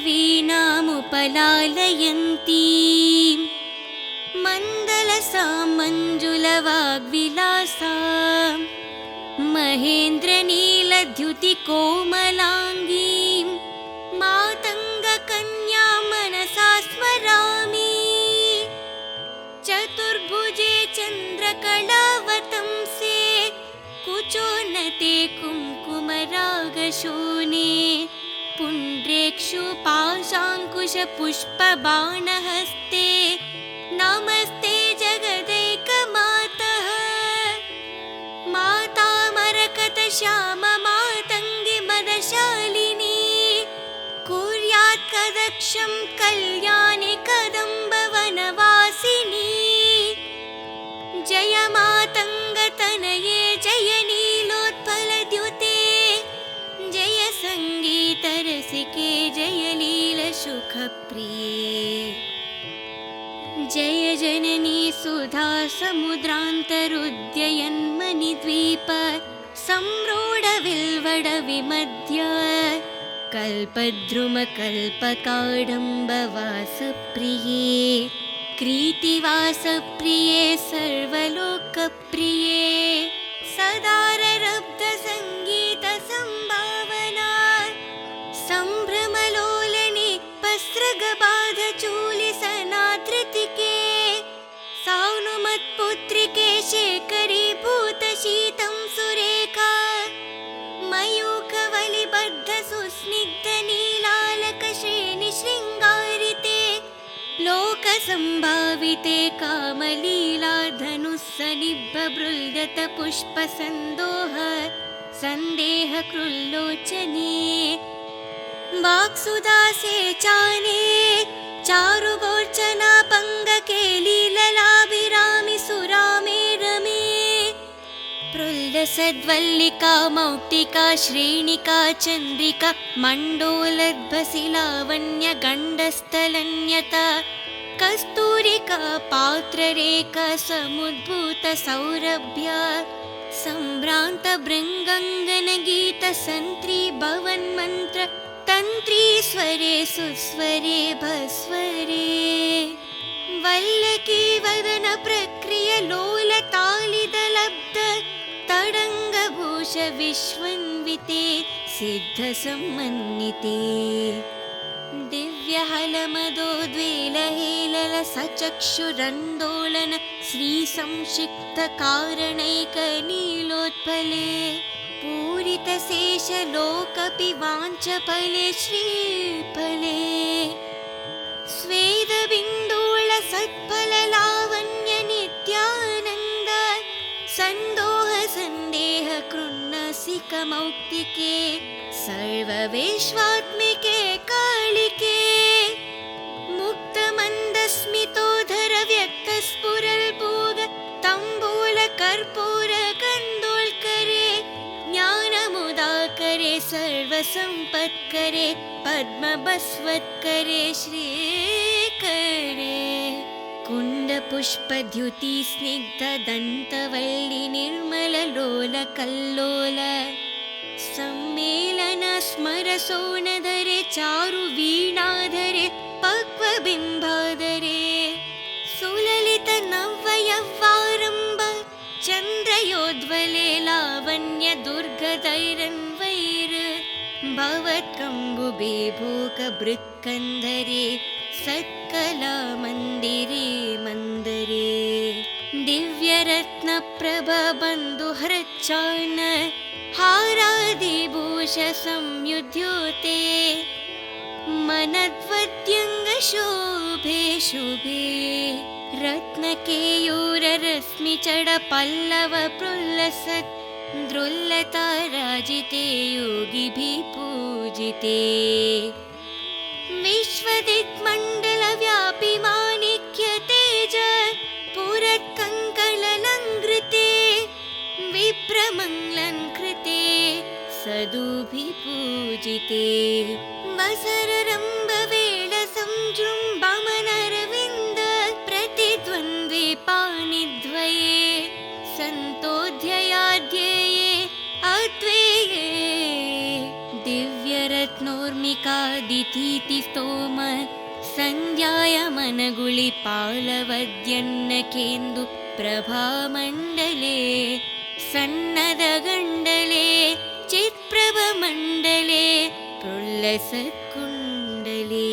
वीणामुपलालयन्तीं मन्दलसां मञ्जुलवाग्विलासां महेन्द्रनीलद्युतिकोमलाङ्गीं मातङ्गकन्यां मनसा स्मरामि। चतुर्भुजे चन्द्रकलावतंसे कुचोन्नते कुङ्कुमरागशोणे पुण्ड्रेक्षुपाशाङ्कुशपुष्पबाणहस्ते नमस्ते जगदैकमातः। मातामरकतश्याममातङ्गी मदशालिनी कुर्यात् कदक्षं कल्याणि कदम्बवनवासिनी। जय मातङ्गतनये जय नीलोत्पलद्युते जय सङ्गीतरसिके जय लीलसुखप्रिये। जय जननी सुधा समुद्रान्तरुद्ययन्मणिद्वीप संरूढविल्वडविमध्य कल्पद्रुमकल्पकाडम्बवासप्रिये कृतिवासप्रिये सर्वलोकप्रिये सदाररब्धसङ्गीतसम्भावना सम्भ्रमलोलने पस्रगबाधचूलिसनाधृतिके सानुमत्पुत्रिके शेखरीभूतशीतं सुरेखा मयूखवलिबद्धसुस्निग्धनीलालकश्रेणिशृङ्गारिते लोकसम्भाविते कामलीलाधनुस्सनिभ्रबृल्यतपुष्पसन्दोह सन्देहकृल्लोचने वाक्सुदासे चाने चारुगोर्चना पङ्गके लीललाभिरामि सुरामे रमे प्रल्लसद्वल्लिका मौक्तिका श्रेणिका चन्द्रिका मण्डोलद्भसिलावण्यगण्डस्थलन्यता कस्तूरिका पात्ररेखा समुद्भूतसौरभ्या सम्भ्रान्तभृङ्गङ्गनगीतसन्त्री भवन्मन्त्र तन्त्री स्वरे सुस्वरे भस्वरे वल्लकी वदन प्रक्रिय लोलतालिदलब्ध तडङ्गभूष विश्वन्विते सिद्धसम्मन्विते दिव्यहलमदोद्वेलहेलल सचक्षुरन्दोलन श्रीसंक्षिप्तकारणैकनीलोत्पले पूरितशेषलोकपिवाञ्चफले श्रीफले स्वेदबिन्दूल सत्फललावण्यनित्यानन्द सन्दोह सन्देह कृन्नसिकमौक्तिके सर्वविश्वात्मिके कालिके मुक्तमन्दस्मितोधर व्यक्तस्फुरल्पूग तम्बूलकर्पूर कन्दोल्करे ज्ञानमुदाकरे सर्वसम्पत्करे पद्मबस्वत्करे श्रीकरे कुण्डपुष्पद्युति स्निग्धदन्तवल्लि निर्मललोलकल्लोल सम्मेलन स्मरसोनधरे चारुवीणाधरे पक्वबिम्बाधरे सुललित नव्ययव्वारम्भ चन्द्रयोद्वले लावण्य दुर्गदैरन्वैर भवत्कम्बुबे भोगभृत्कन्धरे सत्कला मन्दिरे मन्दरे दिव्यरत्नप्रभबन्धुहृच्चार्ण हारादिभूष संयुध्योते मनद्वद्यङ्गशोभे शुभे रत्नकेयूररश्मिचडपल्लव प्रुल्लसत् द्रुल्लताराजिते योगिभिः पूजिते विश्वदिक्मण्डलव्यापि माणिक्यतेज पुरत्कङ्कणलङ्कृते विप्रमङ्गलङ्कृते सदुभिः पूजिते वसररम्भवेळसंजृम्भमनरविन्द प्रतिद्वन्द्वे पाणिद्वये सन्तोऽध्ययाध्यये अद्वये दिव्यरत्नोर्मि कार्तिकादितीति स्तोम सन्ध्यायमनगुळिपालवद्यन्नकेन्दु प्रभामण्डले सन्नदगण्डले चित्प्रभमण्डले प्रुल्लसत्कुण्डले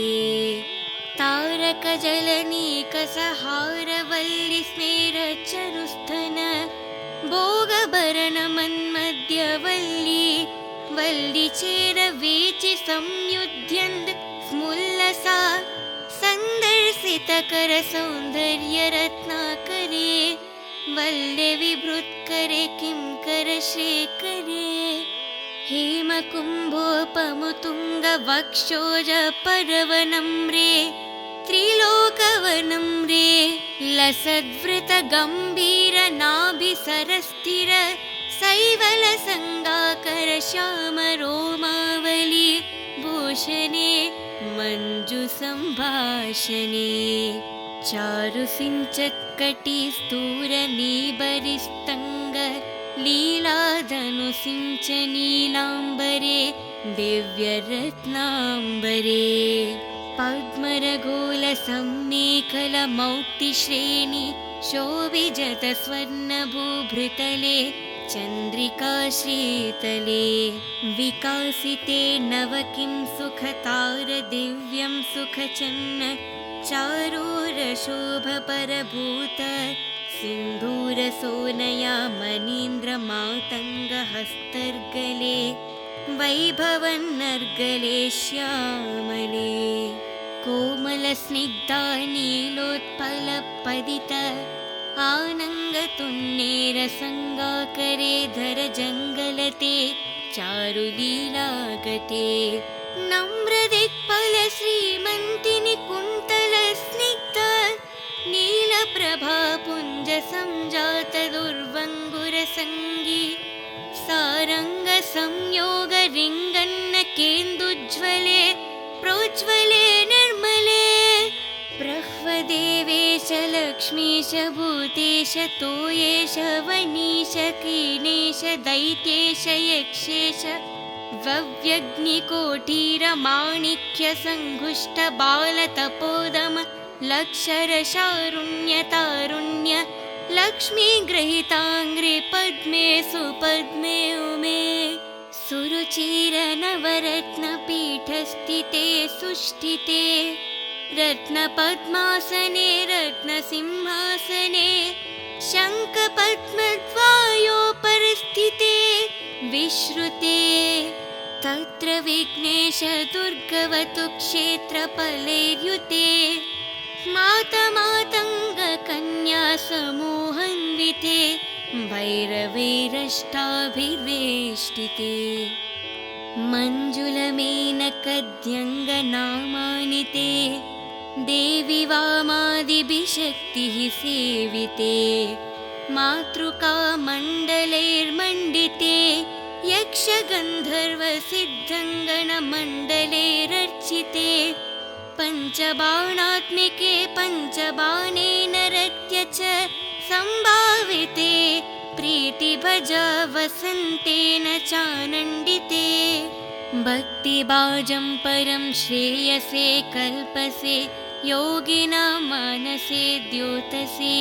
तारकजलनीकसहारवल्लिस्मेरचरुस्थन भोगभरणमन्मध्यवल्ली वल्लिचेरवीचि संयुध्यन्द स्मुल्लसा सन्दर्शितकरसौन्दर्यरत्नाकरे वल्ले विभृत्करे किङ्करशेखरे हेमकुम्भोपमुतुङ्गवक्षोजपर्वणं त्रिलोकवनं लसद्वृतगम्भीरनाभिसरस्थिर शैवलसङ्गाकरश्यामरोमावली भूषणे मञ्जुसम्भाषणे चारुसिञ्चत्कटिस्तूरनीबरिस्तङ्ग लीलाधनुसिञ्चनीलाम्बरे दिव्यरत्नाम्बरे पद्मरगोलसंमेखलमौक्तिश्रेणि शोभिजतस्वर्णभूभृतले चन्द्रिकाश्रीतले विकासिते नव किं सुखतारदिव्यं सुखचन्न चारूरशोभपरभूत सिन्धूरसोनया मनीन्द्रमातङ्गहस्तर्गले वैभवन्नर्गले श्यामले कोमलस्निग्धा नीलोत्पलपदित आनङ्गतुन्नेरसङ्गाकरे धरजङ्गलते चारुलीलागते नम्रदिक्पलश्रीमन्तिनि कुन्तलस्निग्ध नीलप्रभापुञ्जसञ्जातदुर्वङ्गुरसङ्गी सारङ्गसंयोगरिङ्गन्नकेन्दुज्ज्वले प्रोज्ज्वले निर्मले ब्रह्मदेवेश लक्ष्मीश भूतेश तोयेश वनीश कीनेश दैत्येश यक्षेश वव्यग्निकोटीरमाणिक्यसङ्घुष्टबालतपोदम लक्षरशारुण्यतारुण्य लक्ष्मीगृहीताङ्घ्रि पद्मे सुपद्मे उमे सुरुचिरनवरत्नपीठस्थिते सुष्ठिते रत्नपद्मासने रत्नसिंहासने शङ्खपद्मद्वयोपरिस्थिते विश्रुते तत्र विघ्नेश दुर्गवतु क्षेत्रफलैर्युते मातमातङ्गकन्या समूहन्विते भैरवैरष्टाभिर्वेष्टिते मञ्जुलमेनकद्यङ्गनामानिते देवी वामादिभिशक्तिः सेविते मातृकामण्डलैर्मण्डिते यक्षगन्धर्वसिद्धङ्गणमण्डलैरर्चिते पञ्चबाणात्मिके पञ्चबाणेन रत्य च सम्भाविते प्रीतिभजा वसन्तेन चानन्दिते भक्तिभाजं परं श्रेयसे कल्पसे योगिनां मानसे द्योतसे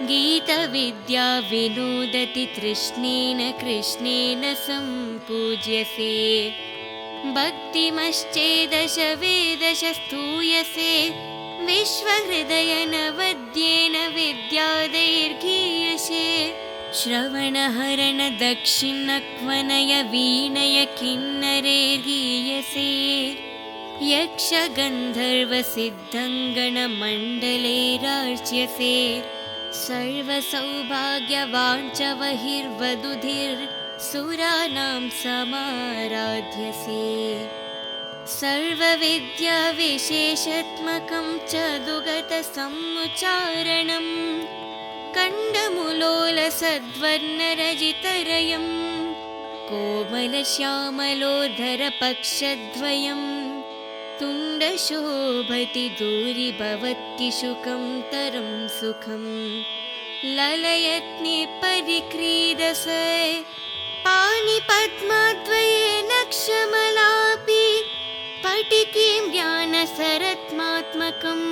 गीतविद्या विनोदति तृष्णेन कृष्णेन सम्पूज्यसे भक्तिमश्चेदश वेदश स्तूयसे विश्वहृदयनवद्येन विद्यादैर्गीयसे श्रवणहरण दक्षिणक्वनय वीणय किन्नरैर्गीयसे यक्षगन्धर्वसिद्धङ्गणमण्डलैरार्च्यसे सर्वसौभाग्यवाञ्छवहिर्वधुधिर्सुराणां समाराध्यसे सर्वविद्याविशेषात्मकं च दुगतसमुच्चारणं कण्डमुलोलसद्वर्णरजितरयं कोमलश्यामलोधरपक्षद्वयं तुण्डशोभति दूरि भवति शुकं तरं सुखं ललयत्नि परिक्रीडसे पाणिपद्मद्वये नक्षमलापि स्फटिकीं ज्ञानसरत्मात्मकं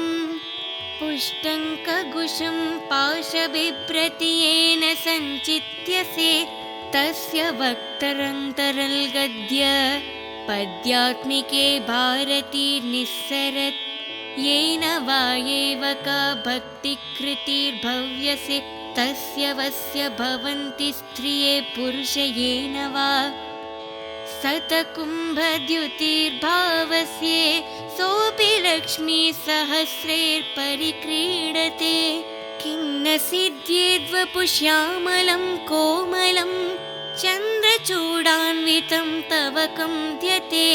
पुष्टङ्कगुशं पाशबिभ्रतियेन सञ्चित्यसे तस्य वक्तरन्तरल्गद्य पद्यात्मिके भारतीर्निस्सरत् येन वा एव का भक्तिकृतिर्भव्यसे तस्य वस्य भवन्ति स्त्रिये पुरुष येन वा शतकुम्भद्युतिर्भावस्ये सोऽपि लक्ष्मीसहस्रैर्परिक्रीडते किं न सिद्ध्येद्वपुश्यामलं कोमलं चन्द्रचूडान्वितं तव कम्प्यते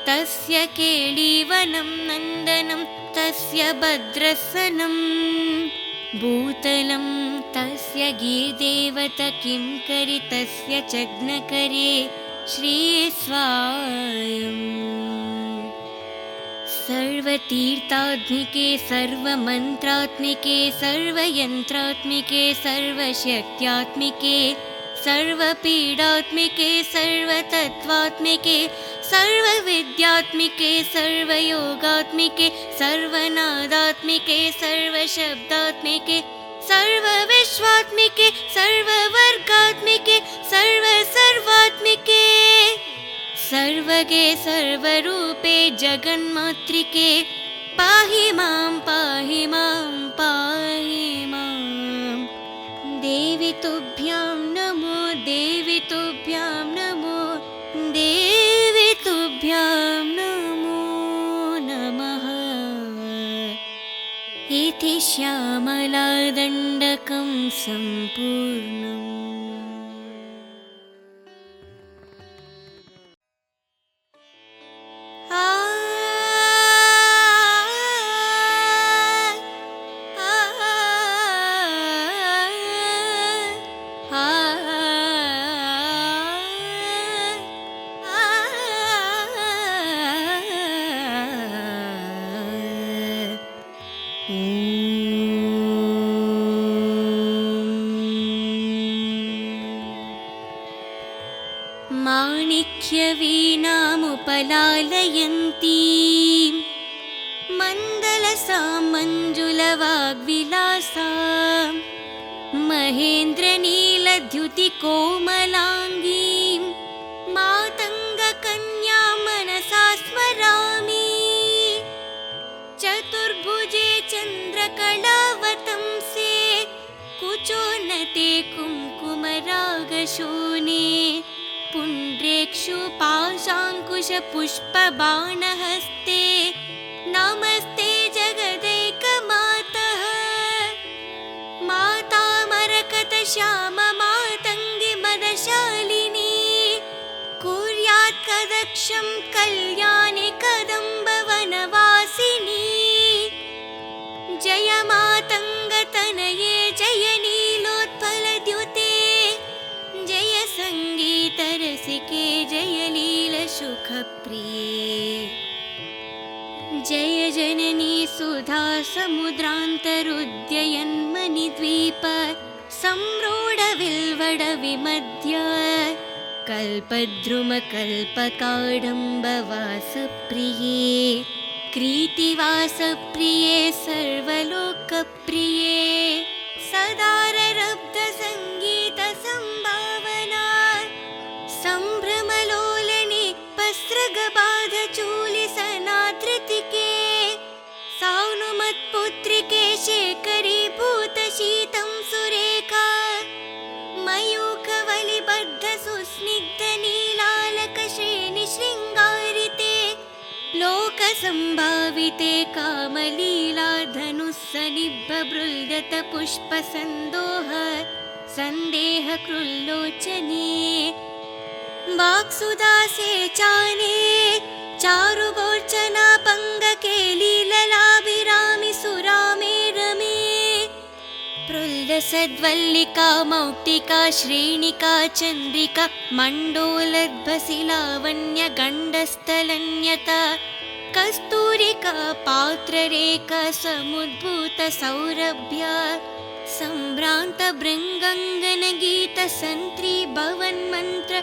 तस्य केळीवनं नन्दनं तस्य भद्रसनं भूतलं तस्य गीर्देवत किं करि तस्य चग्नकरे श्रीस्वायम् सर्वतीर्थात्मिके सर्वमन्त्रात्मिके सर्वयन्त्रात्मिके सर्वशक्त्यात्मिके सर्वपीडात्मिके सर्वतत्त्वात्मिके सर्वविद्यात्मिके सर्वयोगात्मिके सर्वनादात्मिके सर्वशब्दात्मिके सर्वविश्वात्मिके सर्ववर्गात्मिके सर्वसर्वात्मिके सर्वगे सर्वरूपे जगन्मातृके पाहि मां पाहि मां पाहि मां देवि तुभ्यां नमो देवि तुभ्यां नमो देवि तुभ्यां नमो नमः इति श्यामलादण्डकं सम्पूर्णम्। माणिक्यवीणामुपलालयन्तीं मण्डलसां मञ्जुलवाग्विलासां महेन्द्रनीलद्युतिकोमलाङ्गीं मातङ्गकन्यां मनसा स्मरामि चतुर्भुजे चन्द्रकलावतंसे कुचोन्नते कुङ्कुमरागशोणे पुण्ड्रेक्षु पाशाङ्कुशपुष्पबाणहस्ते नमस्ते जगदैकमातः माता मरकतश्याममातङ्गि मदशालिनी कुर्यात् कदक्षं कल्याणि कदम्बवनवासिनी जय मातङ्गतनये जय नीलोत्पलद्युते जय सङ्गीतरसिके जय लीलसुखप्रिये जय जननी सुधा समुद्रान्तरुद्ययन्मणिद्वीप संरूढविल्वडविमध्य कल्पद्रुमकल्पकाडम्बवासप्रिये कृतिवासप्रिये सर्वलोकप्रिये सदाररब्धसङ्गीतसम्भावना सम्भ्रमलोलने वस्त्रगबाधचूलिसनाधृतिके सानुमत्पुत्रिके शेखरीभूतशीतं सुरेखा मयूखवलिबद्धसुस्निग्धनीलालकश्रेणिशृङ्गारिते लोकसम्भाविते कामलीलाधनुस्सनिभ्रबृल्गतपुष्पसन्दोह सन्देहकृल्लोचने वाक्सुदासे चाने चारुगोर्चना पङ्गकेलीललाभिरामि सुरामे रमे प्रल्लसद्वल्लिका मौक्तिका श्रेणिका चन्द्रिका मण्डोलद्भसिलावण्यगण्डस्थलन्यता कस्तूरिका पात्ररेखा समुद्भूतसौरभ्या सम्भ्रान्तभृङ्गङ्गनगीतसन्त्री भवन्मन्त्र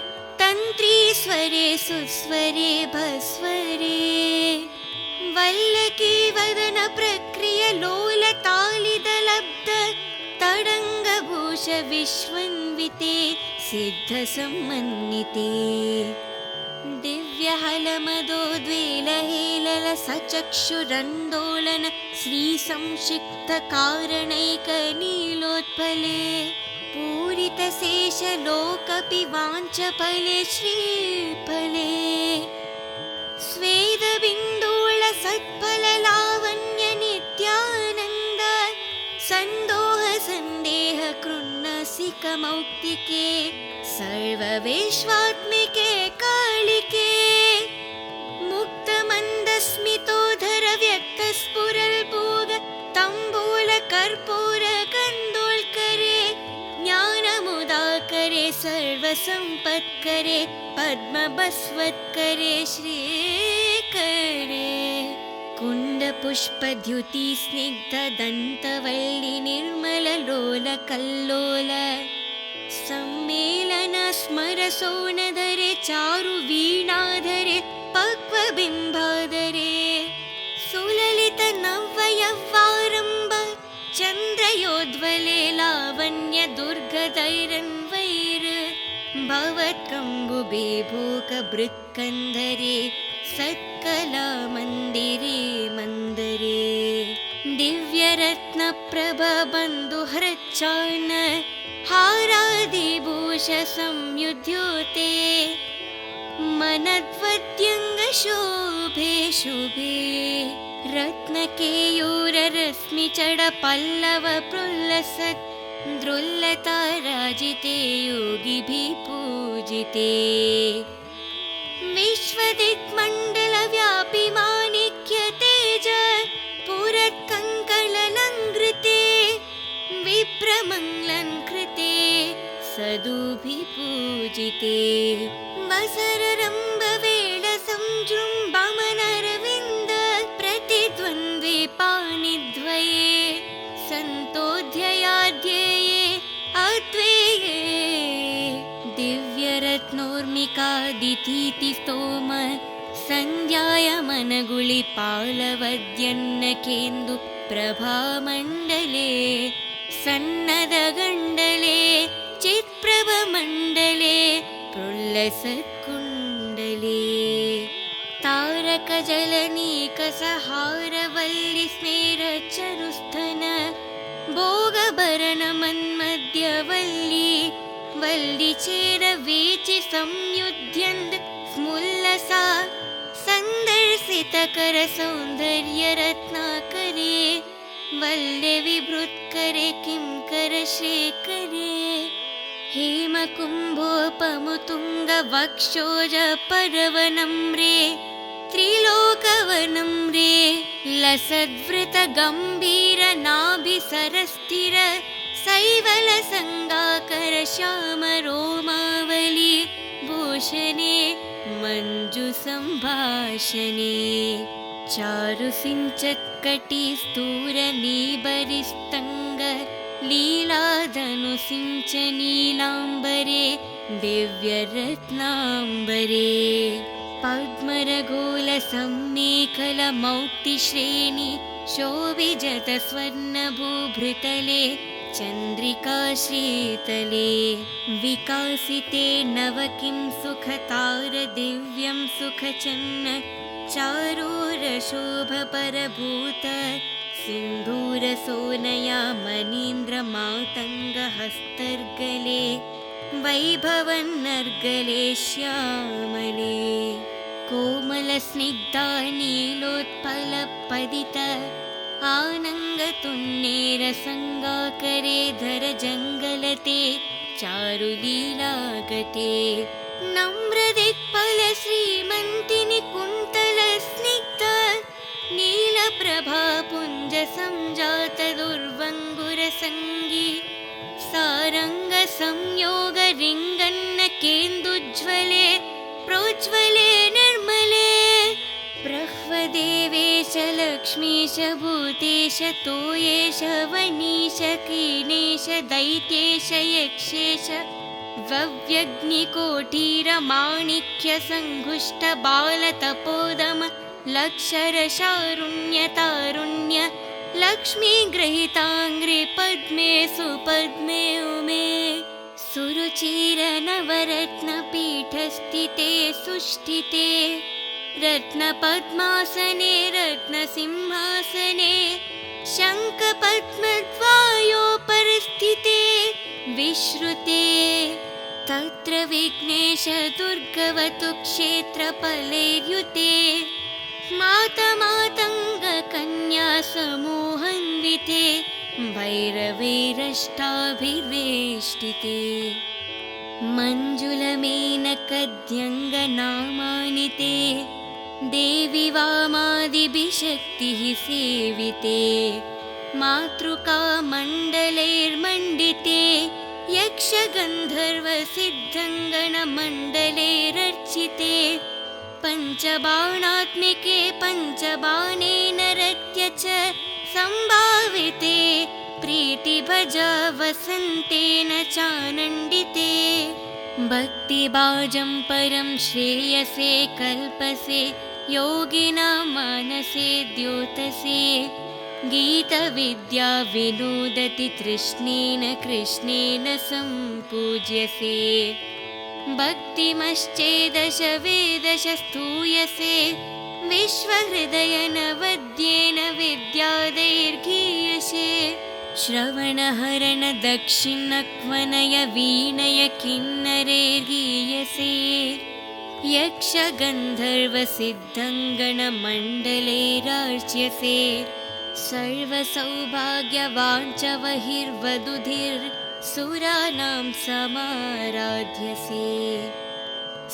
तन्त्रीस्वरे सुस्वरे भस्वरे वल्लकी वदन प्रक्रिय लोलतालिदलब्ध तडङ्गभूष विश्वन्विते सिद्धसम्मन्विते दिव्यहलमदोद्वेलहेलल सचक्षुरन्दोलन श्रीसंक्षिप्तकारणैकनीलोत्पले पूरितशेषलोकपिवाञ्चफले श्रीफले स्वेदबिन्दूल सत्फललावण्य नित्यानन्द सन्दोह सन्देह कृन्नसिकमौक्तिके सर्वविश्वात्मिके कालिके मुक्तमन्दस्मितोधर व्यक्तस्फुरल्पूग तम्बूल कर्पूर कन्दोल्करे ज्ञानमुदाकरे सर्वसम्पत्करे पद्मबस्वत्करे श्रीकरे कुण्डपुष्पद्युति स्निग्धदन्तवल्लि निर्मललोलकल्लोल सम्मेलन स्मरसोनधरे चारु वीणाधरे पक्वबिम्बाधरे सुललित नव्ययव्वारम्भ चन्द्रयोद्वले लावण्य दुर्गदैरन्वैर भवत्कम्बुबे भूकभृत्कन्धरे सत्कला मन्दिरे मन्दरे दिव्यरत्नप्रभबन्धुहृच्चार्ण हारादिभूष संयुध्योते मनद्वद्यङ्गशोभे शुभे रत्नकेयूररश्मिचडपल्लव प्रुल्लसत् द्रुल्लताराजिते योगिभिः पूजिते विश्वदिक्मण्डलव्यापि माणिक्य तेज पुरत्कङ्कणलङ्कृते विप्रमङ्गलङ्कृते सदुभिपूजिते वसररम्भवेळ संजृम्भमनरविन्द प्रतिद्वन्द्वे पाणिद्वये सन्तोऽध्ययाध्यये अद्वेये दिव्यरत्नोर्मिकादितीतिस्तोम सन्ध्यायमनगुळिपालवद्यन्नकेन्दु प्रभामण्डले सन्नदगण्डले चित्प्रभमण्डले प्रुल्लसत्कुण्डले तारकजलनीकसहारवल्लि स्मेरचरुस्थन भोगभरणमन्मध्यवल्ली वल्लिचेरवीचि संयुध्यन्द स्मुल्लसा सन्दर्शितकरसौन्दर्यरत्नाकरे वल्ले विभृत्करे किंकरशेखरे हेमकुम्भोपमुतुङ्गवक्षोजपर्वणं त्रिलोकवनं लसद्वृतगम्भीरनाभिसरस्थिर शैवलसङ्गाकर श्यामरोमावली भूषणे मञ्जुसम्भाषणे चारुसिञ्चत्कटिस्थूरनीबरिस्तङ्ग लीलाधनुसिञ्चनीलाम्बरे दिव्यरत्नाम्बरे पद्मरगोलसम्मेखलमौक्तिश्रेणि शोभिजतस्वर्णभूभृतले चन्द्रिकाशीतले विकासिते नव किं सुखतारदिव्यं सुखचन्न चारूरशोभपरभूत सिन्धूरसोनया मनीन्द्रमातङ्गहस्तर्गले वैभवन्नर्गले श्यामले कोमलस्निग्धा नीलोत्पलपदित आनङ्गतुन्नेरसङ्गाकरे धरजङ्गलते चारुलीलागते नम्रदिक्पलश्रीमन्तिनि कुन्तलस्निग्ध नीलप्रभापुञ्जसञ्जातदुर्वङ्गुरसङ्गी सारङ्गसंयोगरिङ्गन्नकेन्दुज्ज्वले प्रोज्ज्वले निर्मले ब्रह्मदेवेश लक्ष्मीश भूतेश तोयेश वनीश कीनेश दैत्येश यक्षेश वव्यग्निकोटीरमाणिक्यसङ्घुष्टबालतपोदम लक्षरशारुण्यतारुण्य लक्ष्मीगृहीताङ्घ्रि पद्मे सुपद्मे उमे सुरुचिरनवरत्नपीठस्थिते सुष्ठिते रत्नपद्मासने रत्नसिंहासने शङ्खपद्मद्वयोपरिस्थिते विश्रुते तत्र विघ्नेश दुर्गवतु क्षेत्रफलैर्युते मातमातङ्गकन्या समूहन्विते भैरवैरष्टाभिर्वेष्टिते मञ्जुलमेनकद्यङ्गनामानिते देवी वामादिभिशक्तिः सेविते मातृकामण्डलैर्मण्डिते यक्षगन्धर्वसिद्धङ्गणमण्डलैरर्चिते पञ्चबाणात्मिके पञ्चबाणेन रत्य च सम्भाविते प्रीतिभजा वसन्तेन चानन्दिते भक्तिभाजं परं श्रेयसे कल्पसे योगिनां मानसे द्योतसे गीतविद्या विनोदति तृष्णेन कृष्णेन सम्पूज्यसे भक्तिमश्चेदश वेदश स्तूयसे विश्वहृदयनवद्येन विद्यादैर्गीयसे श्रवणहरण दक्षिणक्वनय वीणय किन्नरैर्गीयसे यक्षगन्धर्वसिद्धङ्गणमण्डलैरार्च्यसे सर्वसौभाग्यवाञ्छवहिर्वधुधिर्सुराणां समाराध्यसे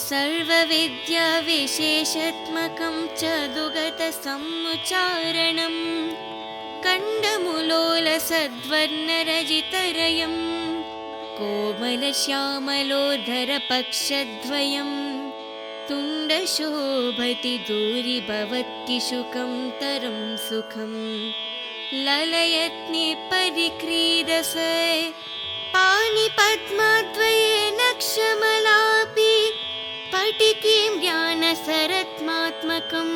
सर्वविद्याविशेषात्मकं च दुगतसमुच्चारणम् कण्डमुलोलसद्वर्णरजितरयं कोमलश्यामलोधरपक्षद्वयं तुण्डशोभति दूरिभवत्किशुकं तरं सुखं ललयत्निपरिक्रीडसे पाणिपद्मद्वये नक्षमलापि स्फटिकीं ज्ञानसरत्मात्मकं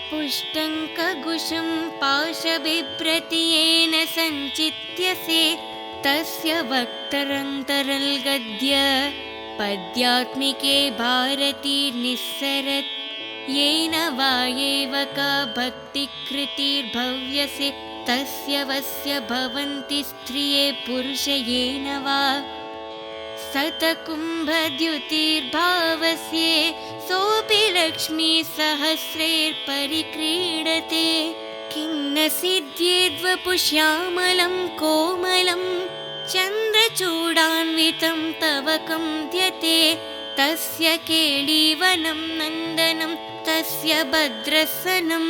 पुष्टङ्कगुशं पाशबिभ्रतीयेन सञ्चित्यसे तस्य वक्तरन्तरल्गद्य पद्यात्मिके भारती निस्सरत् येन वा एव का भक्तिकृतिर्भव्यसे तस्य वस्य भवन्ति स्त्रिये पुरुष येन वा शतकुम्भद्युतिर्भावस्ये सोऽपि लक्ष्मीसहस्रैर्परिक्रीडते किं न सिद्ध्येद्वपुश्यामलं कोमलं चन्द्रचूडान्वितं तव कम्प्यते तस्य केळीवनं नन्दनं तस्य भद्रसनं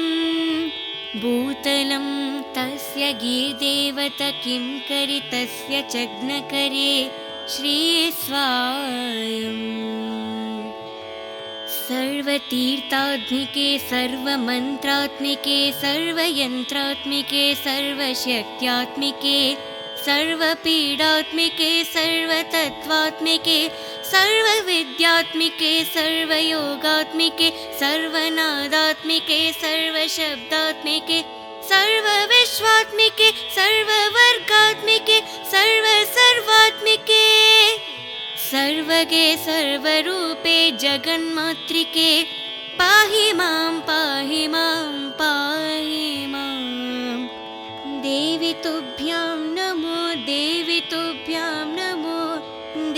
भूतलं तस्य गीर्देवत किं करि तस्य चग्नकरे श्रीस्वायम् सर्वतीर्थात्मिके सर्वमन्त्रात्मिके सर्वयन्त्रात्मिके सर्वशक्त्यात्मिके सर्वपीडात्मिके सर्वतत्त्वात्मिके सर्वविद्यात्मिके सर्वयोगात्मिके सर्वनादात्मिके सर्वशब्दात्मिके सर्वविश्वात्मिके सर्ववर्गात्मिके सर्वात्मिके सर्वगे सर्वरूपे जगन्मातृके पाहि मां पाहि मां पाहि मां देवी तुभ्यां नमो देवी तुभ्यां नमो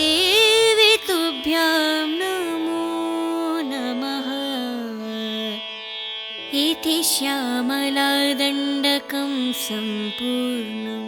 देवी तुभ्यां नमो नमः इति श्यामलादण्डकं सम्पूर्णम्।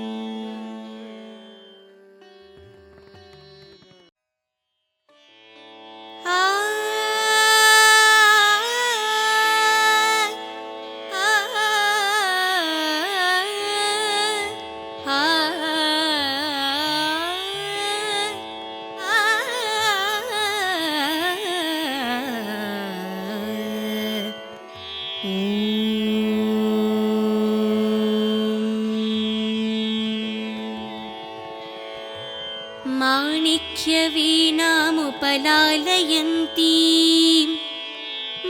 माणिक्यवीणामुपलालयन्तीं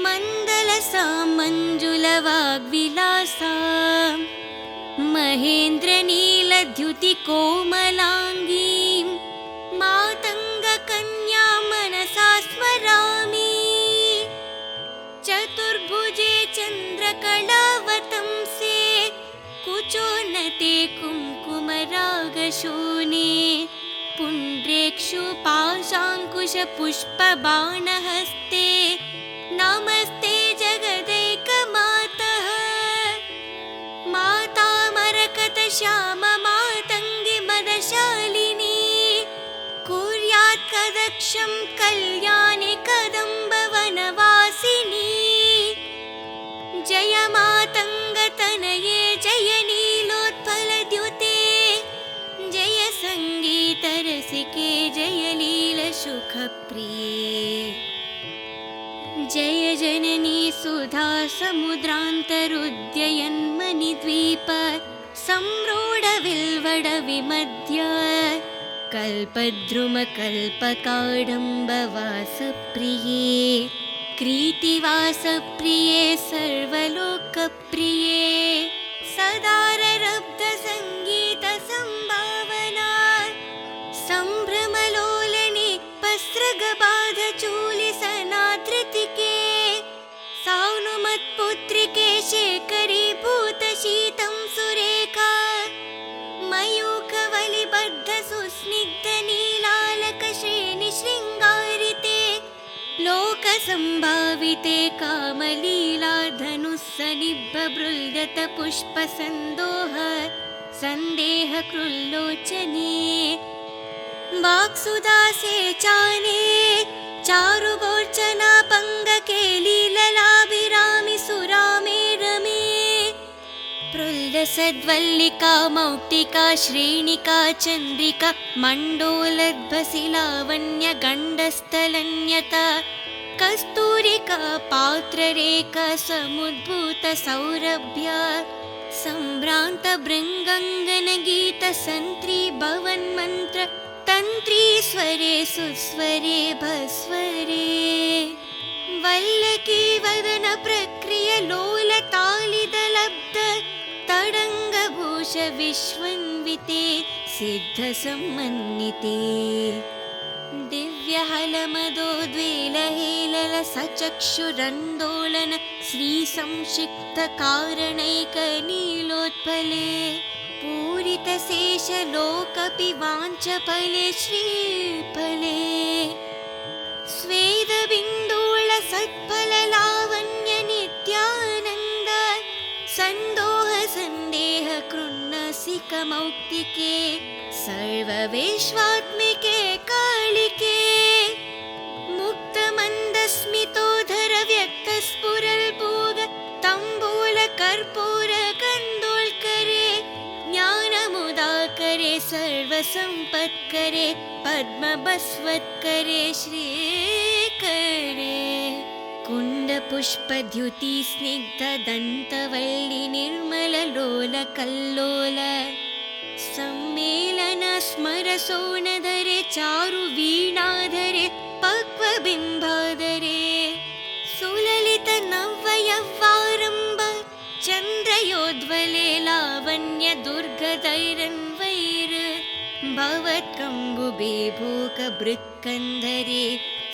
मण्डलसां मञ्जुलवाग्विलासां महेन्द्रनीलद्युतिकोमलाङ्गीं मातङ्गकन्यां मनसा स्मरामि। चतुर्भुजे चन्द्रकलावतंसे कुचोन्नते कुङ्कुमरागशोणे पुण्ड्रेक्षुपाशाङ्कुशपुष्पबाणहस्ते नमस्ते जगदैकमातः। मातामरकतश्याममातङ्गी मदशालिनी कुर्यात् कदक्षं कल्याणि कदम्बवनवासिनी। जय मातङ्गतनये जय नीलोत्पलद्युते जय सङ्गीतरसिके जय लीलसुखप्रिये। जय जननी सुधा समुद्रान्तरुद्ययन्मणिद्वीप संरूढविल्वडविमध्य कल्पद्रुमकल्पकाडम्बवासप्रिये कृतिवासप्रिये सर्वलोकप्रिये सदाररब्धसङ्गीतसम्भावना सम्भ्रमलोलने वस्त्रगबाधचूलिसनाधृतिके सानुमत्पुत्रिके शेखरीभूतशीतं सुरेखा मयूखवलिबद्धसुस्निग्धनीलालकश्रेणिशृङ्गारिते लोकसम्भाविते कामलीलाधनुस्सनिभृल्गतपुष्पसन्दोह सन्देहकृल्लोचने वाक्सुदासे चाने चारुगोर्चना पङ्गके लीललाभिरामि सुरामे रमे प्रुल्लसद्वल्लिका मौक्तिका श्रेणिका चन्द्रिका मण्डोलद्भसिलावण्यगण्डस्थलन्यता कस्तूरिका पात्ररेखा समुद्भूतसौरभ्या सम्भ्रान्तभृङ्गङ्गनगीतसन्त्री तन्त्रीस्वरे सुस्वरे भस्वरे वल्लकी वदन प्रक्रिय लोलतालिदलब्ध तडङ्गभूष विश्वन्विते सिद्धसम्मन्विते दिव्यहलमदोद्वेलहेलल सचक्षुरन्दोलन श्रीसंक्षिप्तकारणैकनीलोत्पले पूरितशेषलोकपिवाञ्चफले श्रीफले स्वेदबिन्दूलसत्फललावण्यनित्यानन्द सन्दोहसन्देह कृन्नसिकमौक्तिके सर्वविश्वात्मिके कालिके मुक्तमन्दस्मितोधर व्यक्तस्फुरल्पूग तम्बूलकर्पूरकन्दोल्करे ज्ञानमुदाकरे सर्वसम्पत्करे पद्मबस्वत्करे श्रीकरे कुण्डपुष्पद्युति स्निग्धदन्तवल्लि निर्मललोलकल्लोल सम्मेलन स्मरसोनधरे चारुवीणाधरे पक्वबिम्बाधरे सुललित नव्ययव्वारम्भ चन्द्रयोद्वले लावण्य दुर्गदैरन्वैर भवत्कम्बुबे भोगभृत्कन्धरे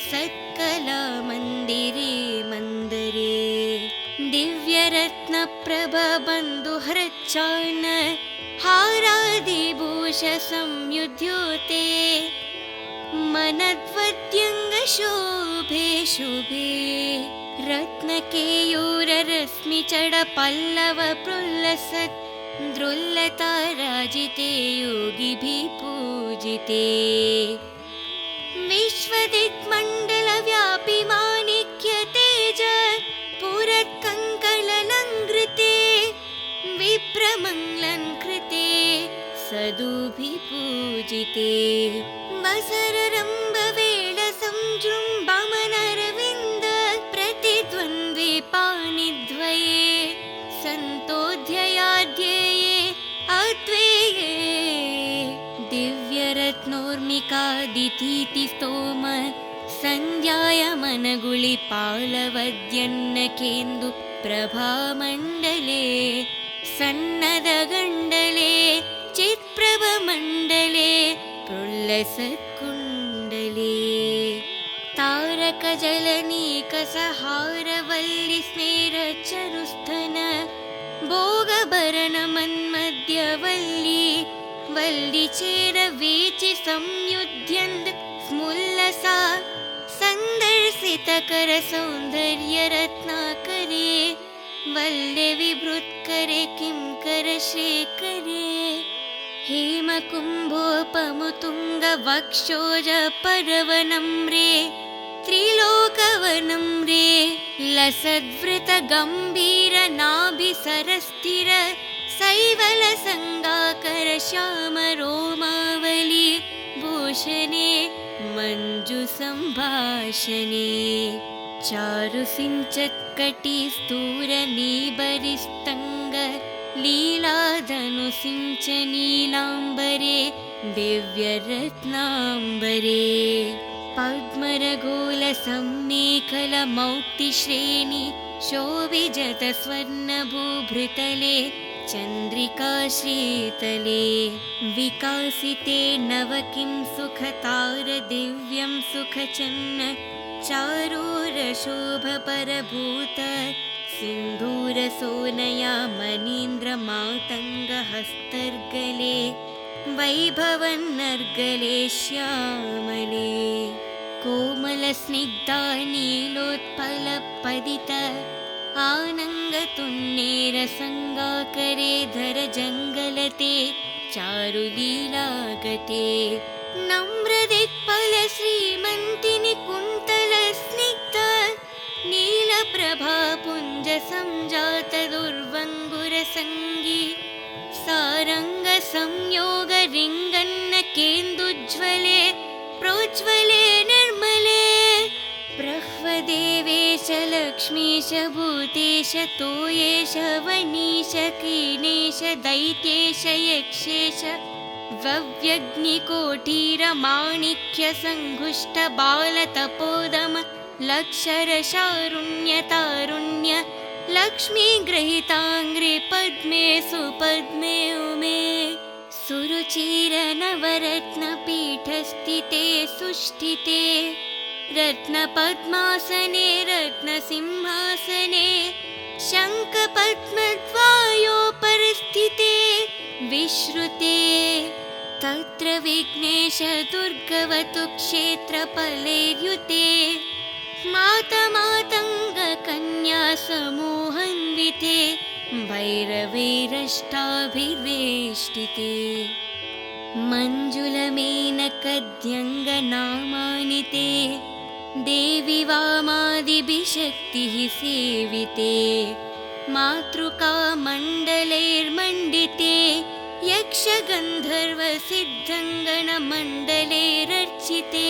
सत्कला मन्दिरे मन्दरे दिव्यरत्नप्रभबन्धुहृच्चार्ण हारादिभूष संयुध्योते मनद्वद्यङ्गशोभे शुभे रत्नकेयूररश्मिचडपल्लव प्रुल्लसत् द्रुल्लताराजिते योगिभिः पूजिते विश्वदिक्मण्डलव्यापि माणिक्यतेज पुरत्कङ्कणलङ्कृते विप्रमङ्गलङ्कृते सदुभिपूजिते वसररम्भवेळसंजृम्भमनरविन्द प्रतिद्वन्द्वे पाणिद्वये सन्तोऽध्ययाध्यये अद्वये दिव्यरत्नोर्मि कार्तिकादितीति स्तोम सन्ध्यायमनगुळिपालवद्यन्नकेन्दु प्रभामण्डले सन्नदगण्डले चित्प्रभमण्डले प्रुल्लसत्कुण्डले तारकजलनीकसहारवल्लिस्मेरचरुस्थन भोगभरणमन्मध्यवल्ली वल्लिचेरवीचि संयुध्यन्द स्मुल्लसा सन्दर्शितकरसौन्दर्यरत्नाकरे वल्ले विभृत्करे किंकरशेखरे हेमकुम्भोपमुतुङ्गवक्षोजपर्वणं त्रिलोकवनं लसद्वृतगम्भीरनाभिसरस्थिर शैवलसङ्गाकर श्यामरोमावली भूषणे मञ्जुसम्भाषणे चारुसिञ्चत्कटिस्तूरनीबरिस्तङ्ग लीलाधनुसिञ्चनीलाम्बरे दिव्यरत्नाम्बरे पद्मरगोलसम्मेखलमौक्तिश्रेणि शोभिजतस्वर्णभूभृतले चन्द्रिकाशीतले विकासिते नव किं सुखतारदिव्यं सुखचन्न चारूरशोभपरभूत सिन्धूरसोनया मनीन्द्रमातङ्गहस्तर्गले वैभवन्नर्गले श्यामले कोमलस्निग्धा नीलोत्पलपदित आनङ्गतुन्नेरसङ्गाकरे धरजङ्गलते चारुलीलागते नम्रदिक्पलश्रीमन्तिनि कुन्तलस्निग्ध नीलप्रभापुञ्जसञ्जातदुर्वङ्गुरसङ्गी सारङ्गसंयोगरिङ्गन्नकेन्दुज्ज्वले प्रोज्ज्वले निर्मले ब्रह्मदेवेश लक्ष्मीश भूतेश तोयेश वनीश कीनेश दैत्येश यक्षेश वव्यग्निकोटीरमाणिक्यसङ्घुष्टबालतपोदम लक्षरशारुण्यतारुण्य लक्ष्मीगृहीताङ्घ्रि पद्मे सुपद्मे उमे सुरुचिरनवरत्नपीठस्थिते सुष्ठिते रत्नपद्मासने रत्नसिंहासने शङ्खपद्मद्वयोपरिस्थिते विश्रुते तत्र विघ्नेश दुर्गवतु क्षेत्रफलैर्युते मातमातङ्गकन्या समूहान्विते भैरवैरष्टाभिर्वेष्टिते मञ्जुलमेनकद्यङ्गनामानि ते देवी वामादिभिशक्तिः सेविते मातृकामण्डलैर्मण्डिते यक्षगन्धर्वसिद्धङ्गणमण्डलैरर्चिते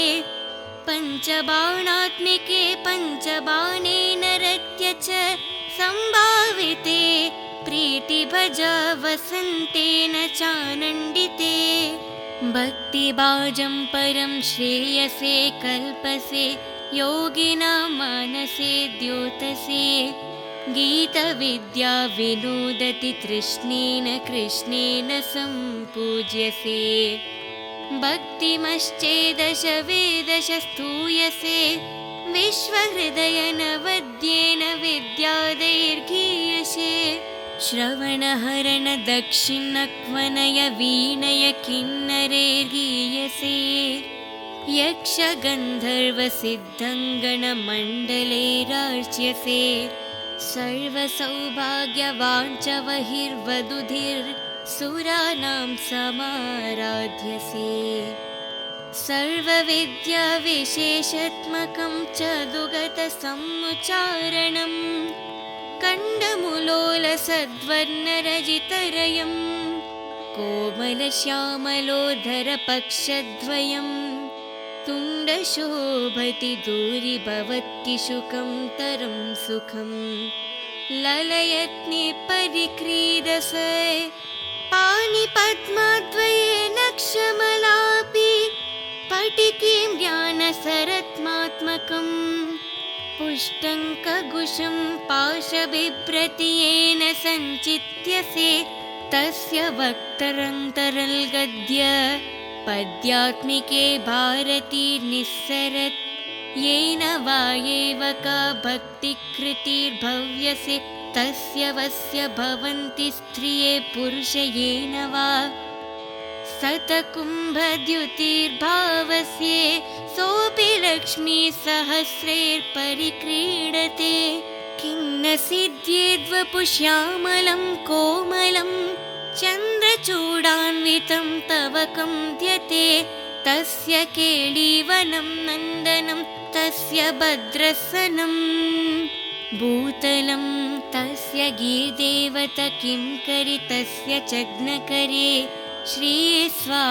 पञ्चबाणात्मिके पञ्चबाणेन रत्य च सम्भाविते प्रीतिभजा वसन्तेन चानन्दिते भक्तिभाजं परं श्रेयसे कल्पसे योगिनां मानसे द्योतसे गीतविद्या विनोदति तृष्णेन कृष्णेन सम्पूज्यसे भक्तिमश्चेदश वेदश स्तूयसे विश्वहृदयनवद्येन विद्यादैर्गीयसे श्रवणहरण दक्षिणक्वनय वीणय किन्नरैर्गीयसे यक्षगन्धर्वसिद्धङ्गणमण्डलैरार्च्यसे सर्वसौभाग्यवाञ्छवहिर्वधुधिर्सुराणां समाराध्यसे सर्वविद्याविशेषात्मकं च दुगतसमुच्चारणं कण्डमुलोलसद्वर्णरजितरयं कोमलश्यामलोधरपक्षद्वयं तुण्डशोभति दूरीभवत्किशुकं तरं सुखं ललयत्नि परिक्रीडस पाणिपद्मद्वये नक्षमलापि स्फटिकीं ज्ञानसरत्मात्मकम् पुष्टङ्कगुशं पाशबिभ्रतियेन सञ्चित्यसे तस्य वक्तरन्तरल्गद्य पद्यात्मिके भारतीर्निस्सरत् येन वा एव का भक्तिकृतिर्भव्यसे तस्य वस्य भवन्ति स्त्रिये पुरुष येन वा सतकुम्भद्युतिर्भावस्ये सोऽपि लक्ष्मीसहस्रैर्परिक्रीडते किं न सिद्ध्येद्वपुष्यामलं कोमलं चन्द्रचूडान्वितं तव कन्द्यते तस्य केळीवनं नन्दनं तस्य भद्रसनं भूतलं तस्य गीर्देवत किं करि तस्य चग्नकरे श्रीस्वायम्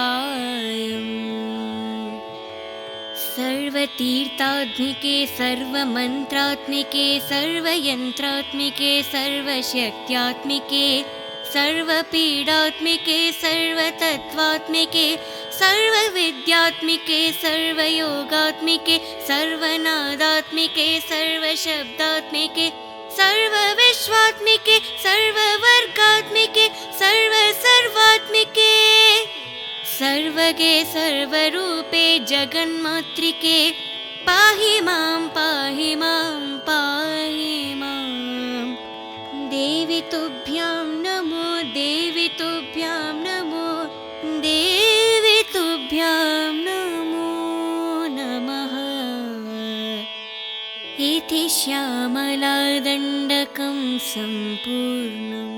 सर्वतीर्थात्मिके सर्वमन्त्रात्मिके सर्वयन्त्रात्मिके सर्वशक्त्यात्मिके सर्वपीडात्मिके सर्वतत्त्वात्मिके सर्वविद्यात्मिके सर्वयोगात्मिके सर्वनादात्मिके सर्वशब्दात्मिके सर्वविश्वात्मिके सर्ववर्गात्मिके सर्वसर्वात्मिके सर्वगे सर्वरूपे जगन्मातृके पाहि मां पाहि मां पाहि मां देवी तुभ्यां नमो देवी तुभ्यां नमो देवी तुभ्यां नमो नमः इति श्यामलादण्डकं सम्पूर्णम्।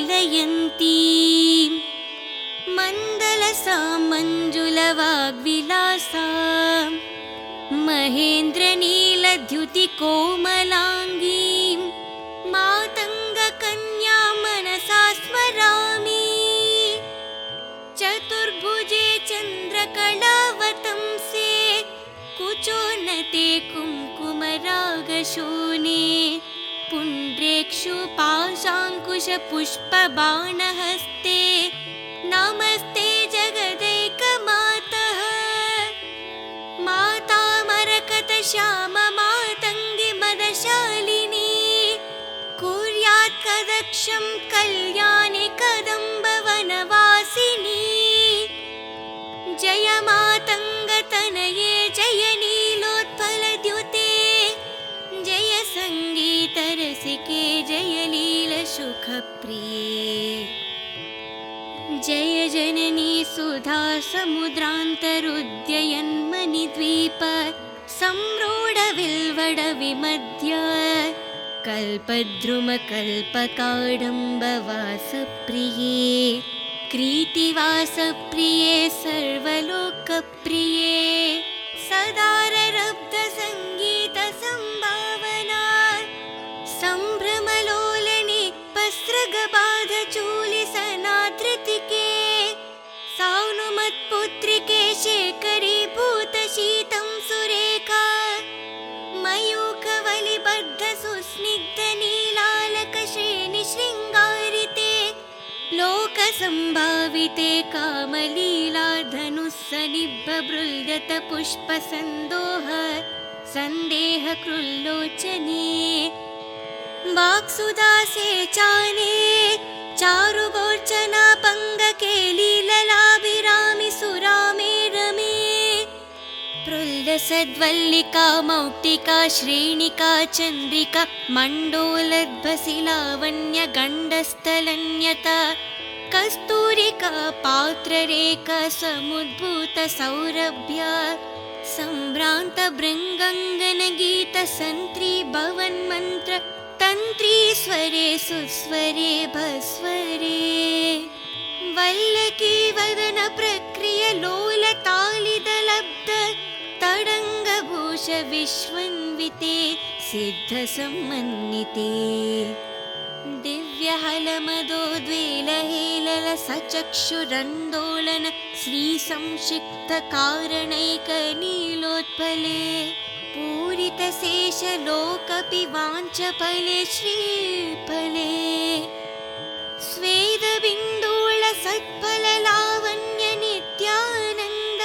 माणिक्यवीणामुपलालयन्तीं मण्डलसां मञ्जुलवाग्विलासां महेन्द्रनीलद्युतिकोमलाङ्गीं मातङ्गकन्यां मनसा स्मरामि चतुर्भुजे चन्द्रकलावतंसे कुचोन्नते कुङ्कुमरागशोणे पुण्ड्रेक्षु पाशाङ्कुशपुष्पबाणहस्ते नमस्ते जगदैकमातः माता मरकतश्याममातङ्गी मदशालिनी कुर्यात् कदक्षं कल्याणि कदम्बवनवासिनी जय मातङ्गतनये जय नीलोत्पलद्युते जय सङ्गीतरसिके जय लीलसुखप्रिये जय जननी सुधा समुद्रान्तरुद्ययन्मणिद्वीप संरूढविल्वडविमध्य कल्पद्रुमकल्पकाडम्बवासप्रिये कृतिवासप्रिये सर्वलोकप्रिये सदाररब्धसङ्गीतसम्भावना सम्भ्रमलोलने पस्रगबाधचूलिसनाधृतिके सानुमत्पुत्रिके शेखरीभूतशीतं सुरेखा मयूखवलिबद्धसुस्निग्धनीलालकश्रेणिशृङ्गारिते लोकसम्भाविते कामलीलाधनुस्सनिभ्रबृल्यतपुष्पसन्दोह सन्देहकृल्लोचने वाक्सुदासे चाने चारुगोर्चना पङ्गके लीललाभिरामि सुरामे रमे प्रल्लसद्वल्लिका मौक्तिका श्रेणिका चन्द्रिका मण्डोलद्भसिलावण्यगण्डस्थलन्यता कस्तूरिका पात्ररेखा समुद्भूतसौरभ्या सम्भ्रान्तभृङ्गङ्गनगीतसन्त्री भवन्मन्त्र तन्त्रीस्वरे सुस्वरे भस्वरे वल्लकी वदन प्रक्रिय लोलतालिदलब्ध तडङ्गभूष विश्वन्विते सिद्धसम्मन्विते दिव्यहलमदोद्वेलहेलल सचक्षुरन्दोलन श्रीसंक्षिप्तकारणैकनीलोत्पले पूरितशेषलोकपिवाञ्चफले श्रीफले स्वेदबिन्दूळ सत्फललावण्य नित्यानन्द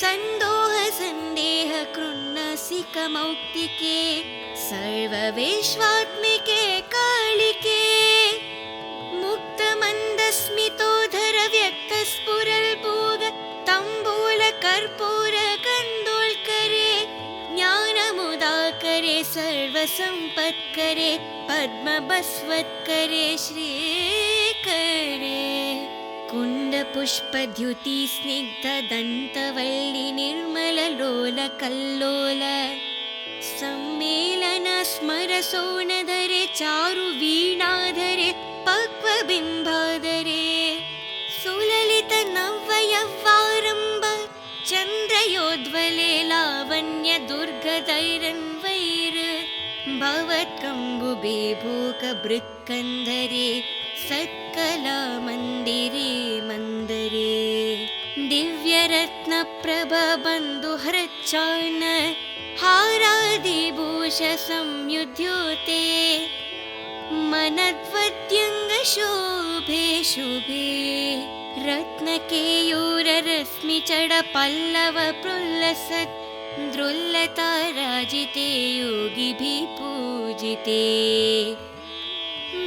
सन्दोह सन्देह कृन्नसिकमौक्तिके सर्वविश्वात्मिके कालिके मुक्तमन्दस्मितोधर व्यक्तस्फुरल्पूग तम्बूल कर्पूर कन्दोल्करे ज्ञानमुदाकरे सर्वसम्पत्करे पद्मबस्वत्करे श्रीकरे कुण्डपुष्पद्युति स्निग्धदन्तवल्लि निर्मललोलकल्लोल सम्मेलन स्मरसोनधरे चारुवीणाधरे पक्वबिम्बाधरे सुललित नव्ययव्वारम्भ चन्द्रयोद्वले लावण्य दुर्गदैरन्वैर भवत्कम्बुबे भूकबृक्कन्धरे सत्कला मन्दिरे मन्दरे दिव्यरत्नप्रभबन्धुहृच्चान हारादिभूष संयुध्योते मनद्वद्यङ्गशोभे शुभे रत्नकेयूररश्मिचडपल्लव प्रुल्लसत् द्रुल्लताराजिते योगिभिः पूजिते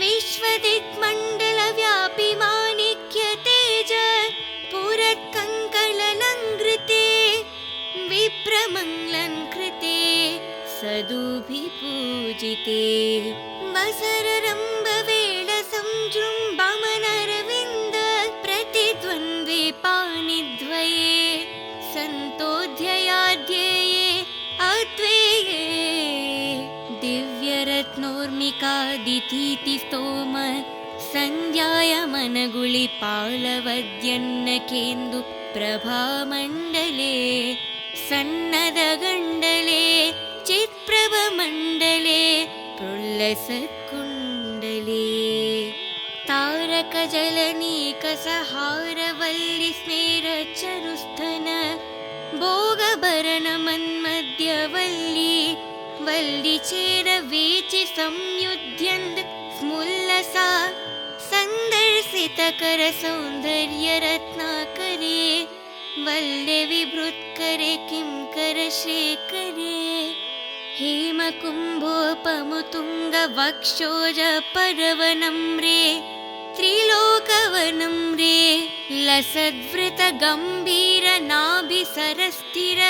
विश्वदिक्मण्डलव्यापि माणिक्य तेज पुरत्कङ्कललङ्कृते विप्रमङ्गलङ्कृते सदुभिपूजिते वसररम्भवेळसंजृम्भमनरविन्द प्रतिद्वन्द्वे पाणिद्वये सन्तोऽध्ययाध्यये अद्वेये दिव्यरत्नोर्मिकादितीति स्तोम सन्ध्यायमनगुळिपालवद्यन्नकेन्दु प्रभामण्डले सन्नदगण्डले चित्प्रभमण्डले प्रुल्लसत्कुण्डले तारकजलनीकसहारवल्लि स्मेरचरुस्थन भोगभरणमन्मध्यवल्ली वल्लिचेरवीचि संयुध्यन्द स्मुल्लसा सन्दर्शितकरसौन्दर्यरत्नाकरे वल्ले विभृत्करे किंकरशेखरे हेमकुम्भोपमुतुङ्गवक्षोजपर्वणं त्रिलोकवनं लसद्वृतगम्भीरनाभिसरस्थिर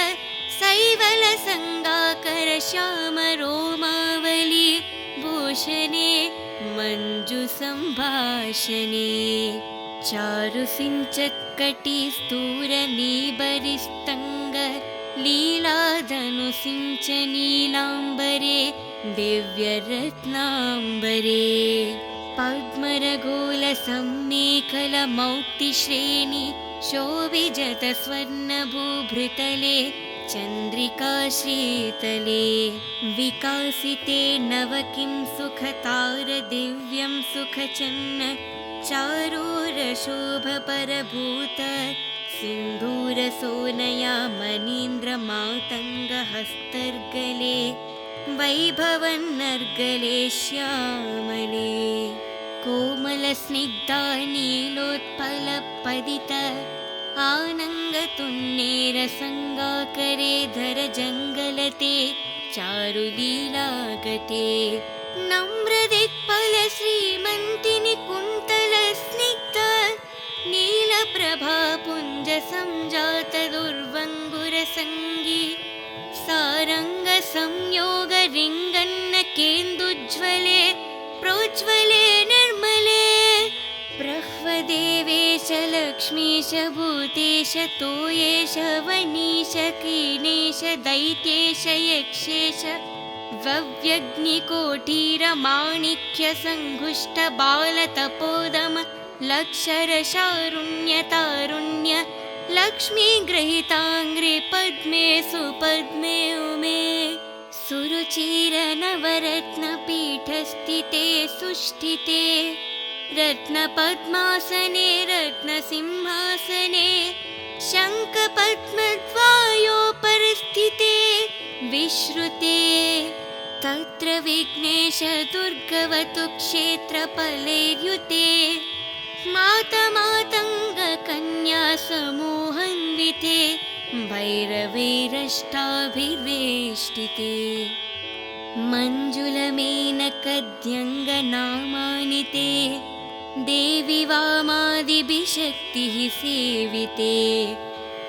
शैवलसङ्गाकर श्यामरोमावली भूषणे मञ्जुसम्भाषणे चारुसिञ्चत्कटिस्तूरनीबरिस्तङ्ग लीलाधनुसिञ्चनीलाम्बरे दिव्यरत्नाम्बरे पद्मरगोलसम्मेखलमौक्तिश्रेणि शोभिजतस्वर्णभूभृतले चन्द्रिकाश्रीतले विकासिते नव किं सुखतारदिव्यं सुखचन्न चारूरशोभपरभूत सिन्धूरसोनया मनीन्द्रमातङ्गहस्तर्गले वैभवन्नर्गले श्यामले कोमलस्निग्धा नीलोत्पलपदित आनङ्गतुन्नेरसङ्गाकरे धरजङ्गलते चारुलीलागते नम्रदिक्पलश्रीमन्तिनि कुन्तलस्निग्ध नीलप्रभापुञ्जसञ्जातदुर्वङ्गुरसङ्गी सारङ्गसंयोगरिङ्गन्नकेन्दुज्ज्वले प्रोज्ज्वले निर्मले प्रह्वदेवेश लक्ष्मीश भूतेश तोयेश वनीश कीनेश दैत्येश यक्षेश वव्यग्निकोटीरमाणिक्यसङ्घुष्टबालतपोदम लक्षरशारुण्यतारुण्य लक्ष्मीगृहीताङ्घ्रि पद्मे सुपद्मे उमे सुरुचिरनवरत्नपीठस्थिते सुष्ठिते रत्नपद्मासने रत्नसिंहासने शङ्खपद्मद्वयोपरिस्थिते विश्रुते तत्र विघ्नेश दुर्गवतु क्षेत्रफलैर्युते मातमातङ्गकन्या समूहान्विते भैरवैरष्टाभिर्वेष्टिते मञ्जुलमेनकद्यङ्गनामानिते देवी वामादिभिशक्तिः सेविते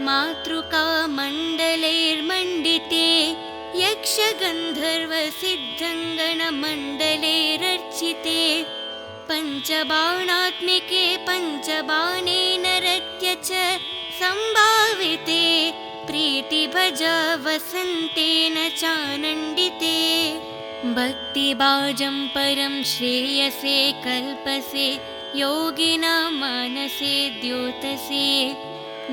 मातृकामण्डलैर्मण्डिते यक्षगन्धर्वसिद्धङ्गणमण्डलैरर्चिते पञ्चबाणात्मिके पञ्चबाणेन रत्य च सम्भाविते प्रीतिभजा वसन्तेन चानन्दिते भक्तिभाजं परं श्रेयसे कल्पसे योगिनां मानसे द्योतसे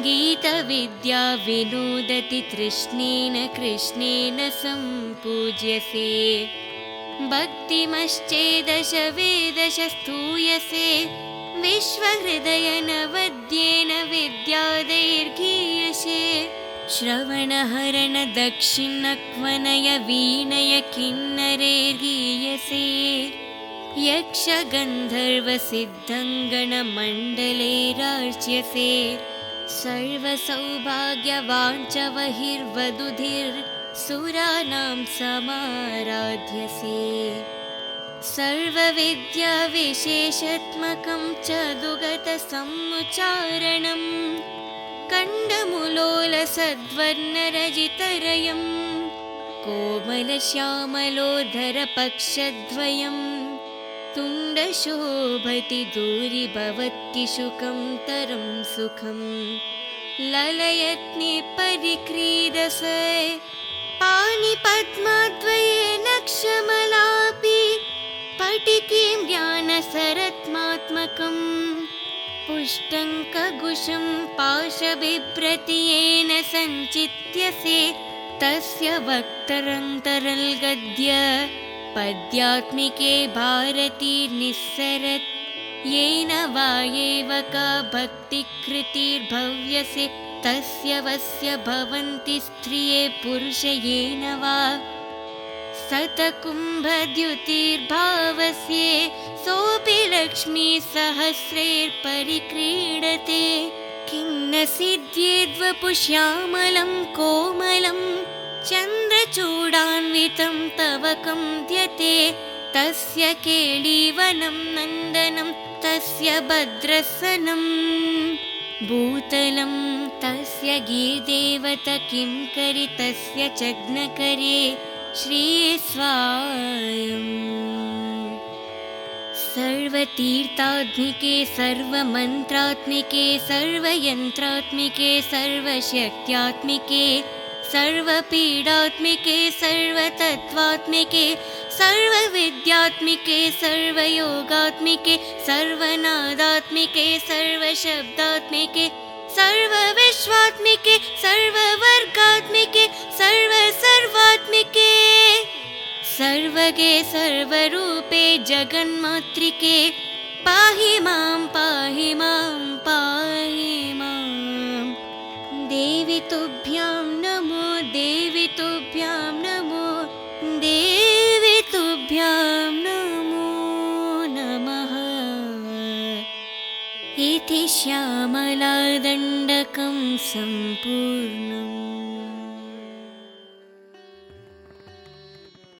गीतविद्या विनोदति तृष्णेन कृष्णेन सम्पूज्यसे भक्तिमश्चेदश वेदश स्तूयसे विश्वहृदयनवद्येन विद्यादैर्गीयसे श्रवणहरण दक्षिणक्वनय वीणय किन्नरैर्गीयसे यक्षगन्धर्वसिद्धङ्गणमण्डलैरार्च्यसे सर्वसौभाग्यवाञ्छवहिर्वधुधिर्सुराणां समाराध्यसे सर्वविद्याविशेषात्मकं च दुगतसमुच्चारणं कण्डमुलोलसद्वर्णरजितरयं कोमलश्यामलोधरपक्षद्वयं तुण्डशोभति दूरीभवत्किशुकं तरं सुखं ललयत्नि परिक्रीडसे पाणिपद्मद्वये नक्षमलापि स्फटिकीं ज्ञानसरत्मात्मकं पुष्टङ्कगुशं पाशबिभ्रतीयेन सञ्चित्यसे तस्य वक्तरन्तरल्गद्य पद्यात्मिके भारती निस्सरत् येन वा एव का भक्तिकृतिर्भव्यसे तस्य वस्य भवन्ति स्त्रिये पुरुष येन वा शतकुम्भद्युतिर्भावस्ये सोऽपि लक्ष्मीसहस्रैर्परिक्रीडते किं न सिद्ध्येद्वपुश्यामलं कोमलं चन्द्रचूडान्वितं तव कम्प्यते तस्य केळीवनं नन्दनं तस्य भद्रसनं भूतलं तस्य गीर्देवत किं करि तस्य चग्नकरे श्रीस्वायम् सर्वतीर्थात्मिके सर्वमन्त्रात्मिके सर्वयन्त्रात्मिके सर्वशक्त्यात्मिके सर्वपीडात्मिके सर्वतत्त्वात्मिके सर्वविद्यात्मिके सर्वयोगात्मिके सर्वनादात्मिके सर्वशब्दात्मिके सर्वविश्वात्मिके सर्ववर्गात्मिके सर्वात्मिके सर्वगे सर्वरूपे जगन्मातृके पाहि मां पाहि मां पाहि मां देवी तुभ्यां नमो देवी तुभ्यां नमो देवी तुभ्यां नमो नमः इति श्यामलादण्डकं सम्पूर्णम्।